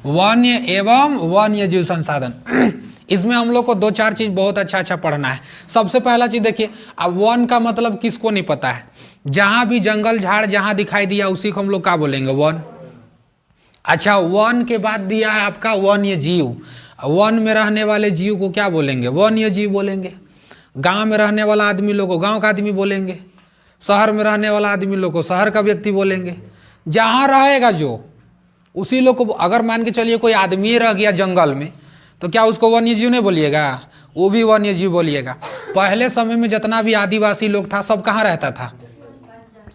वन्य एवं वन्य जीव संसाधन। इसमें हम लोग को दो चार चीज बहुत अच्छा अच्छा पढ़ना है। सबसे पहला चीज देखिए, अब वन का मतलब किसको नहीं पता है? जहां भी जंगल झाड़ जहां दिखाई दिया उसी को हम लोग क्या बोलेंगे? वन। अच्छा, वन के बाद दिया है आपका वन्य जीव। वन में रहने वाले जीव को क्या बोलेंगे? वन्य जीव बोलेंगे। गांव में रहने वाला आदमी लोग को गांव का आदमी बोलेंगे। शहर में रहने वाला आदमी लोग को शहर का व्यक्ति बोलेंगे। जहां रहेगा जो उसी लोग को, अगर मान के चलिए कोई आदमी रह गया जंगल में तो क्या उसको वन्य जीव नहीं बोलिएगा? वो भी वन्य जीव बोलिएगा। पहले समय में जितना भी आदिवासी लोग था सब कहाँ रहता था?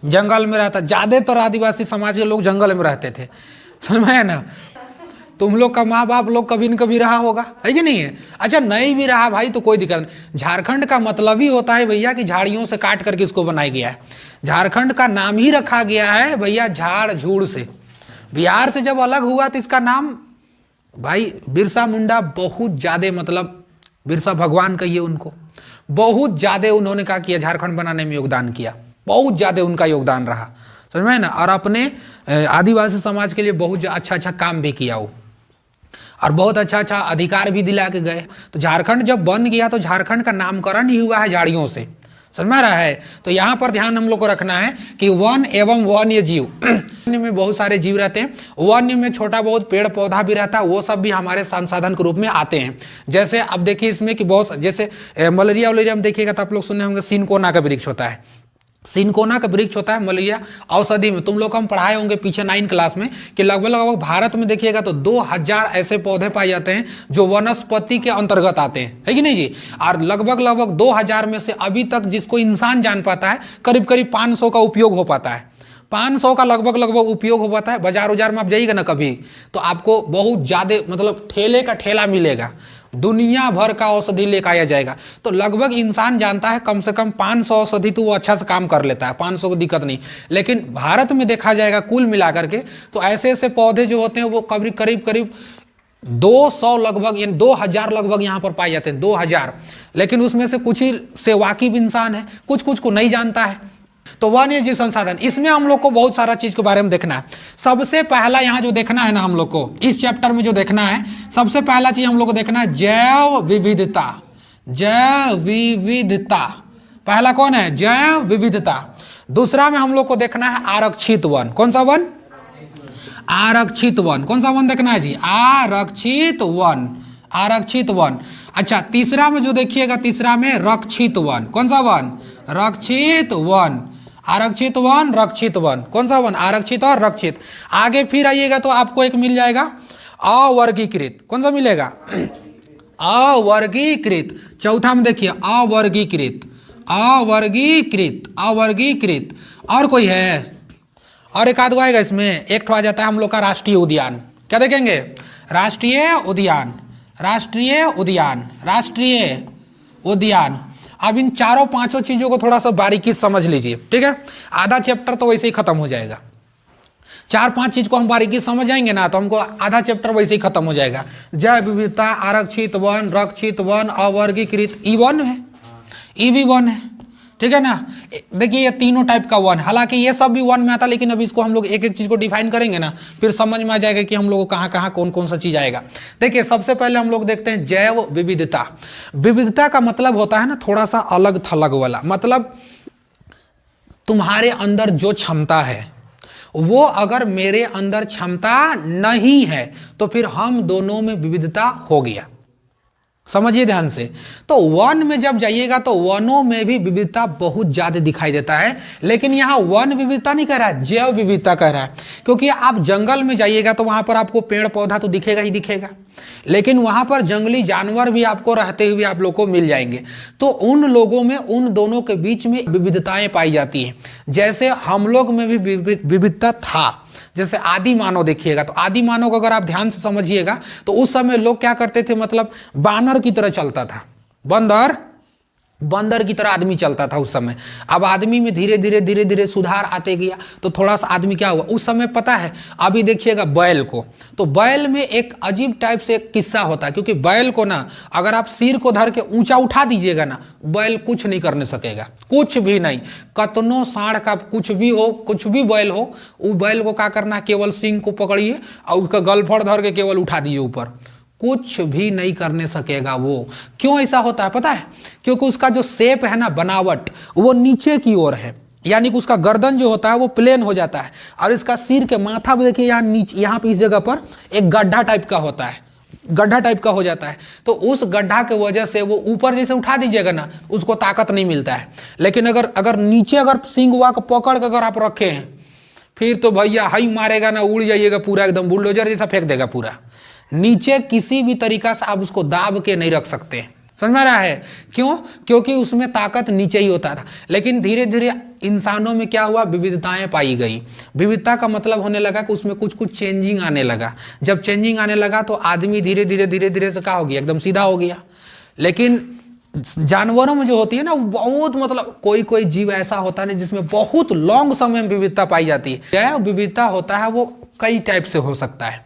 जंगल में रहता। ज्यादातर आदिवासी समाज के लोग जंगल में रहते थे, समझ में है ना? तुम लोग का माँ बाप लोग कभी न कभी रहा होगा, है कि नहीं है? अच्छा, नहीं भी रहा भाई तो कोई दिक्कत नहीं। झारखंड का मतलब ही होता है भैया कि झाड़ियों से काट करके इसको बनाया गया है। झारखंड का नाम ही रखा गया है भैया झाड़ झूड़ से। बिहार से जब अलग हुआ तो इसका नाम भाई बिरसा मुंडा, बहुत ज्यादा मतलब बिरसा भगवान कहिए उनको, बहुत ज्यादा उन्होंने क्या किया? झारखंड बनाने में योगदान किया, बहुत ज्यादा उनका योगदान रहा, समझ में है ना? और अपने आदिवासी समाज के लिए बहुत अच्छा अच्छा काम भी किया वो, और बहुत अच्छा अच्छा अधिकार भी दिला के गए। तो झारखंड जब बन गया तो झारखंड का नामकरण ही हुआ है झाड़ियों से, समझ में रहा है? तो यहाँ पर ध्यान हम लोग को रखना है कि वन एवं वन्य जीव। वन्य में बहुत सारे जीव रहते हैं, वन्य में छोटा बहुत पेड़ पौधा भी रहता है, वो सब भी हमारे संसाधन के रूप में आते हैं। जैसे अब देखिए इसमें कि बहुत, जैसे मलेरिया वलेरिया में देखिएगा तो आप लोग सुने होंगे सिनकोना का वृक्ष होता है। सिनकोना का वृक्ष होता है मलेरिया औषधि में। तुम लोग को हम पढ़ाए होंगे पीछे 9 क्लास में कि लगभग लगभग भारत में देखिएगा तो 2000 ऐसे पौधे पाए जाते हैं जो वनस्पति के अंतर्गत आते हैं, है कि नहीं जी? और लगभग लगभग 2000 में से अभी तक जिसको इंसान जान पाता है करीब करीब 500 का उपयोग हो पाता है। 500 का लगभग लगभग उपयोग हो पाता है। बाजार उजार में आप जाइएगा ना कभी तो आपको बहुत ज्यादा मतलब ठेले का ठेला मिलेगा, दुनिया भर का औषधि लेकर आया जाएगा। तो लगभग इंसान जानता है कम से कम 500 औषधि तो वो अच्छा से काम कर लेता है, 500 को दिक्कत नहीं। लेकिन भारत में देखा जाएगा कुल मिलाकर के तो ऐसे ऐसे पौधे जो होते हैं वो करीब करीब करीब 200 लगभग, यानी 2000 लगभग यहाँ पर पाए जाते हैं, 2000। लेकिन उसमें से कुछ ही से वाकिफ इंसान है, कुछ कुछ को नहीं जानता है। तो वन्य जीव संसाधन, इसमें हम लोग को बहुत सारा चीज के बारे में देखना है। सबसे पहला यहाँ जो देखना है ना हम लोग को इस चैप्टर में जो देखना है, सबसे पहला चीज हम लोग को देखना है जैव विविधता। जैव विविधता पहला कौन है? जैव विविधता। दूसरा में हम लोग को देखना है आरक्षित वन। कौन सा वन? आरक्षित वन। कौन सा वन देखना है जी? आरक्षित वन। आरक्षित वन। अच्छा, तीसरा में जो देखिएगा, तीसरा में रक्षित वन। कौन सा वन? रक्षित वन। आरक्षित वन, रक्षित वन। कौन सा वन? आरक्षित और रक्षित। आगे फिर आइएगा तो आपको एक मिल जाएगा अवर्गीकृत। कौन सा मिलेगा? अवर्गीकृत। चौथा में देखिए अवर्गीकृत। अवर्गीकृत, अवर्गीकृत। और कोई है? और एक आध गो आएगा इसमें। एक ठो आ जाता है हम लोग का राष्ट्रीय उद्यान। क्या देखेंगे? राष्ट्रीय उद्यान। राष्ट्रीय उद्यान, राष्ट्रीय उद्यान। अब इन चारों पांचों चीजों को थोड़ा सा बारीकी समझ लीजिए, ठीक है? आधा चैप्टर तो वैसे ही खत्म हो जाएगा। 4-5 चीज को हम बारीकी समझ जाएंगे ना तो हमको आधा चैप्टर वैसे ही खत्म हो जाएगा। जैव विविधता, आरक्षित वन, रक्षित वन, अवर्गीकृत, ई वन है, ई भी वन है, ठीक है ना? देखिए ये तीनों टाइप का वन, हालांकि ये सब भी वन में आता, लेकिन अभी इसको हम लोग एक एक चीज को डिफाइन करेंगे ना फिर समझ में आ जाएगा कि हम लोग को कहाँ कहाँ कौन कौन सा चीज आएगा। देखिए सबसे पहले हम लोग देखते हैं जैव विविधता। विविधता का मतलब होता है ना थोड़ा सा अलग थलग वाला, मतलब तुम्हारे अंदर जो क्षमता है वो अगर मेरे अंदर क्षमता नहीं है तो फिर हम दोनों में विविधता हो गया। समझिए ध्यान से। तो वन में जब जाइएगा तो वनों में भी विविधता बहुत ज्यादा दिखाई देता है, लेकिन यहाँ वन विविधता नहीं कह रहा है, जैव विविधता कह रहा है। क्योंकि आप जंगल में जाइएगा तो वहां पर आपको पेड़ पौधा तो दिखेगा ही दिखेगा, लेकिन वहां पर जंगली जानवर भी आपको रहते हुए आप लोग को मिल जाएंगे। तो उन लोगों में, उन दोनों के बीच में विविधताएं पाई जाती हैं। जैसे हम लोग में भी विविधता था। जैसे आदि मानव देखिएगा तो आदि मानव को अगर आप ध्यान से समझिएगा तो उस समय लोग क्या करते थे, मतलब बानर की तरह चलता था। बंदर बंदर की तरह आदमी चलता था उस समय। अब आदमी में धीरे धीरे सुधार आते गया, तो थोड़ा सा आदमी क्या हुआ उस समय पता है। अभी देखिएगा बैल को, तो बैल में एक अजीब टाइप से एक किस्सा होता है, क्योंकि बैल को ना अगर आप सिर को धर के ऊंचा उठा दीजिएगा ना, बैल कुछ नहीं करने सकेगा, कुछ भी नहीं। कतनो साढ़ का कुछ भी हो, कुछ भी बैल हो, वो बैल को क्या करना, केवल सिंग को पकड़िए और उसका गलफड़ धर के केवल उठा दीजिए ऊपर, कुछ भी नहीं करने सकेगा वो। क्यों ऐसा होता है पता है? क्योंकि उसका जो शेप है ना, बनावट, वो नीचे की ओर है, यानी कि उसका गर्दन जो होता है वो प्लेन हो जाता है, और इसका सिर के माथा भी देखिए यहाँ नीचे, यहाँ पे इस जगह पर एक गड्ढा टाइप का होता है, गड्ढा टाइप का हो जाता है। तो उस गड्ढा के वजह से वो ऊपर जैसे उठा दीजिएगा ना, उसको ताकत नहीं मिलता है। लेकिन अगर नीचे अगर सिंग हुआ को पकड़ कर अगर आप रखे हैं, फिर तो भैया हाई मारेगा ना, उड़ जाइएगा पूरा, एकदम बुलडोजर जैसा फेंक देगा पूरा। नीचे किसी भी तरीका से आप उसको दाब के नहीं रख सकते, समझ में आ रहा है? क्यों? क्योंकि उसमें ताकत नीचे ही होता था। लेकिन धीरे धीरे इंसानों में क्या हुआ, विविधताएं पाई गई। विविधता का मतलब होने लगा कि उसमें कुछ कुछ चेंजिंग आने लगा। जब चेंजिंग आने लगा तो आदमी धीरे धीरे से क्या हो गया, एकदम सीधा हो गया। लेकिन जानवरों में जो होती है ना, बहुत मतलब कोई कोई जीव ऐसा होता है जिसमें बहुत लॉन्ग समय में विविधता पाई जाती है। क्या विविधता होता है वो कई टाइप से हो सकता है।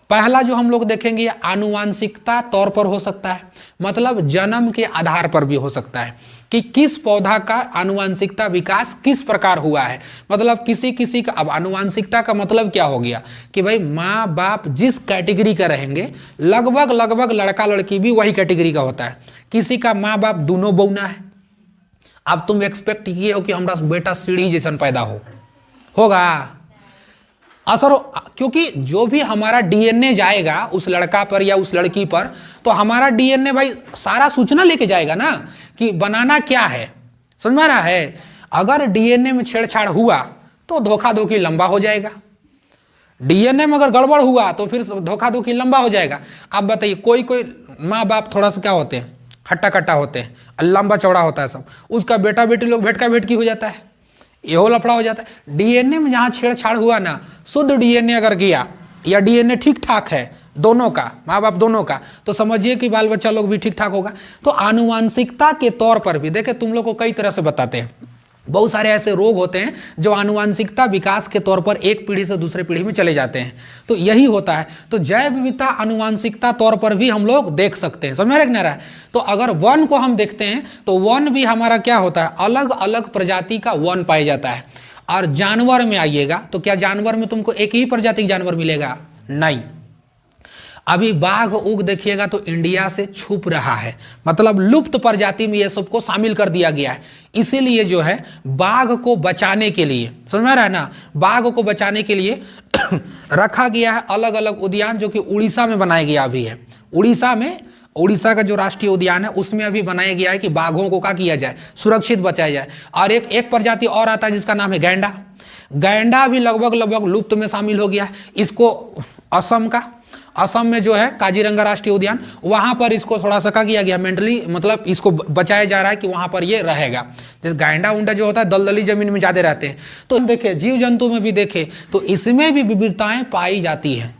पहला जो हम लोग देखेंगे आनुवांशिकता तौर पर हो सकता है, मतलब जन्म के आधार पर भी हो सकता है कि किस पौधा का आनुवांशिकता विकास किस प्रकार हुआ है। मतलब किसी किसी का, अब आनुवांशिकता का मतलब क्या हो गया कि भाई माँ बाप जिस कैटेगरी का रहेंगे, लगभग लड़का लड़की भी वही कैटेगरी का होता है। किसी का माँ बाप दोनों बौना है, अब तुम एक्सपेक्ट किए हो कि हमारा बेटा सीढ़ी जैसन पैदा होगा असर, क्योंकि जो भी हमारा डीएनए जाएगा उस लड़का पर या उस लड़की पर, तो हमारा डीएनए भाई सारा सूचना लेके जाएगा ना कि बनाना क्या है, समझ में आ रहा है? अगर डीएनए में छेड़छाड़ हुआ तो धोखा धोखी लंबा हो जाएगा। डीएनए में अगर गड़बड़ हुआ तो फिर धोखा धोखी लंबा हो जाएगा। आप बताइए, कोई कोई माँ बाप थोड़ा सा क्या होते हैं, हट्टा कट्टा होते हैं, लंबा चौड़ा होता है सब, उसका बेटा बेटी लोग भेटका भेटकी हो जाता है, ये लफड़ा हो जाता है। डीएनए में जहां छेड़छाड़ हुआ ना, शुद्ध डीएनए अगर गया या डीएनए ठीक ठाक है दोनों का, माँ बाप दोनों का, तो समझिए कि बाल बच्चा लोग भी ठीक ठाक होगा। तो आनुवांशिकता के तौर पर भी देखे, तुम लोग को कई तरह से बताते हैं, बहुत सारे ऐसे रोग होते हैं जो आनुवांशिकता विकास के तौर पर एक पीढ़ी से दूसरे पीढ़ी में चले जाते हैं। तो यही होता है। तो जैव विविधता आनुवांशिकता तौर पर भी हम लोग देख सकते हैं, समझ में रखना रहा है। तो अगर वन को हम देखते हैं तो वन भी हमारा क्या होता है, अलग अलग प्रजाति का वन पाया जाता है। और जानवर में आइएगा तो क्या जानवर में तुमको एक ही प्रजाति का जानवर मिलेगा? नहीं। अभी बाघ उग देखिएगा तो इंडिया से छुप रहा है, मतलब लुप्त प्रजाति में ये सबको शामिल कर दिया गया है। इसीलिए जो है बाघ को बचाने के लिए, समझ में आ रहा है ना, बाघ को बचाने के लिए रखा गया है अलग अलग उद्यान, जो कि उड़ीसा में बनाया गया अभी है। उड़ीसा का जो राष्ट्रीय उद्यान है उसमें अभी बनाया गया है कि बाघों को क्या किया जाए, सुरक्षित बचाया जाए। और एक प्रजाति और आता है जिसका नाम है गैंडा। गैंडा भी लगभग लुप्त में शामिल हो गया है। इसको असम में जो है काजीरंगा राष्ट्रीय उद्यान, वहां पर इसको थोड़ा सा क्या किया गया, मेंटली मतलब इसको बचाया जा रहा है कि वहां पर ये रहेगा। जैसे गैंडा उंडा जो होता है दलदली जमीन में ज्यादा रहते हैं। तो देखे जीव जंतु में भी देखे तो इसमें भी विविधताएं पाई जाती है।